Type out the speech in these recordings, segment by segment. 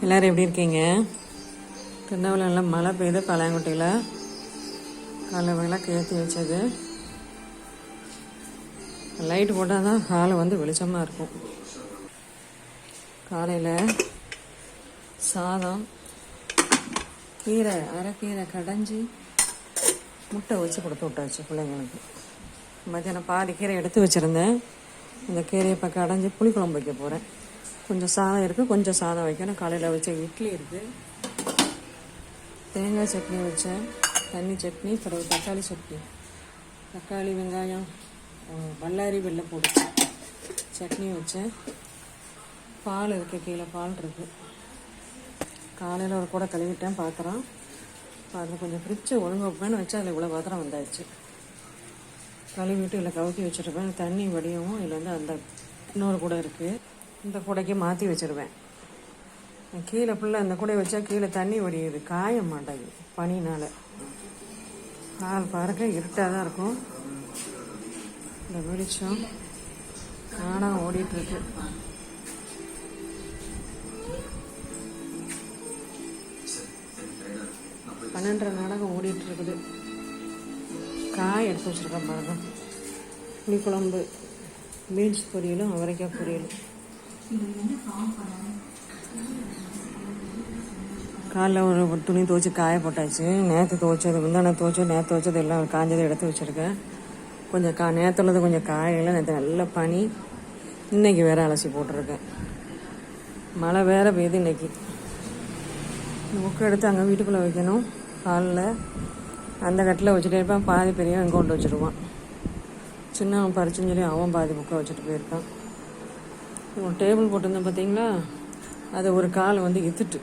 எல்லோரும் எப்படி இருக்கீங்க? திருநெல்வேலியில் மழை பெய்யுது. பழையங்குட்டையில் காலை விளக்கு ஏற்றி வச்சது. லைட்டு போட்டால் தான் ஹால் வந்து வெளிச்சமாக இருக்கும். காலையில் சாதம், கீரை, அரைக்கீரை கடைஞ்சி முட்டை வச்சு கொடுத்து விட்டாச்சு பிள்ளைங்களுக்கு. மத்தியானம் பாதி கீரை எடுத்து வச்சுருந்தேன். இந்த கீரையை இப்போ கடைஞ்சி புளிக்குழம்பு வைக்க போகிறேன். கொஞ்சம் சாதம் இருக்குது, கொஞ்சம் சாதம் வைக்கணும். காலையில் வச்ச இட்லி இருக்குது. தேங்காய் சட்னி வச்சேன், தண்ணி சட்னி, பிறகு தக்காளி சட்னி, தக்காளி வெங்காயம் பல்லாரி வெள்ளை போட்டு சட்னி வச்சேன். பால் இருக்குது, கீழே பால் இருக்குது. காலையில் ஒரு கூட கழுவிட்டேன் பாத்திரம். அதில் கொஞ்சம் ஃப்ரிட்ஜை ஒழுங்கு வைப்பேன்னு வச்சு அதில் இவ்வளோ பாத்திரம் வந்தாச்சு. கழுவிட்டு இல்லை கவுத்தி வச்சுருப்பேன். தண்ணி வடியவும் இதில் வந்து அந்த இன்னொரு கூட இருக்குது. இந்த கூடைக்கு மாற்றி வச்சுருவேன். கீழே ஃபுல்லாக அந்த கூடை வச்சா கீழே தண்ணி வடியுது, காய மாட்டேங்குது பனினால். கால் பாருங்க இருட்டாக தான் இருக்கும். இந்த வெளிச்சம் நாடகம் ஓடிட்டுருக்கு. பன்னெண்டரை நாடகம் ஓடிட்டுருக்குது. காய் எடுத்து வச்சுருக்கேன் பாருங்க. புளிக்குழம்பு, பீன்ஸ் பொரியலும் அவரைக்காய் பொரியலும். காலைல ஒரு துணி துவைச்சி காய போட்டாச்சு. நேற்று துவைச்சது முந்தான நேற்று துவைச்சது எல்லாம் காஞ்சதை எடுத்து வச்சுருக்கேன். கொஞ்சம் நேற்று உள்ளது கொஞ்சம் காயெல்லாம் நேற்று நல்ல பனி. இன்றைக்கி வேறு அலசி போட்டிருக்கேன். மழை வேறு பெய்யுது இன்றைக்கி. இந்த புக்கை எடுத்து அங்கே வீட்டுக்குள்ளே வைக்கணும். காலில் அந்த கட்டில் வச்சுட்டே இருப்பான். பாதி பெரியவன் இங்கே கொண்டு வச்சுருவான். சின்னவன் பறிச்சுன்னு சொல்லி அவன் பாதி புக்கை வச்சுட்டு போயிருக்கான். ஒரு டேபிள் போட்டிருந்தேன் பார்த்தீங்களா, அது ஒரு கால் வந்து இத்துட்டு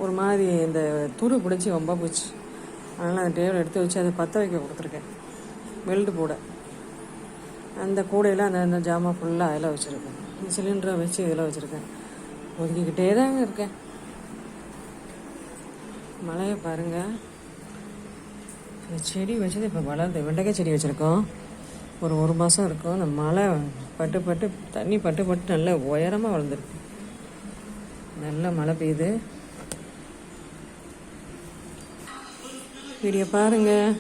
ஒரு மாதிரி இந்த துரு பிடிச்சி ரொம்ப போச்சு. அதனால் அந்த டேபிள் எடுத்து வச்சு அதை பற்ற வைக்க கொடுத்துருக்கேன், வெல்டு போட. அந்த கூடையில் அந்த ஜாமான் ஃபுல்லாக அதில் வச்சுருக்கேன். சிலிண்டரை வச்சு இதில் வச்சுருக்கேன். ஒதுக்கிக்கிட்டே தாங்க இருக்கேன். மழையை பாருங்கள். இந்த செடி வச்சது இப்போ வளர்ந்து வெண்டைக்காய் செடி வச்சுருக்கோம். ஒரு மாதம் இருக்கும். அந்த மழை பட்டு தண்ணி பட்டு நல்லா உயரமாக வளர்ந்துருக்கு. நல்ல மழை பெய்யுது. வீடியோ பாருங்கள்.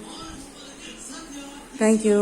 தேங்க்யூ.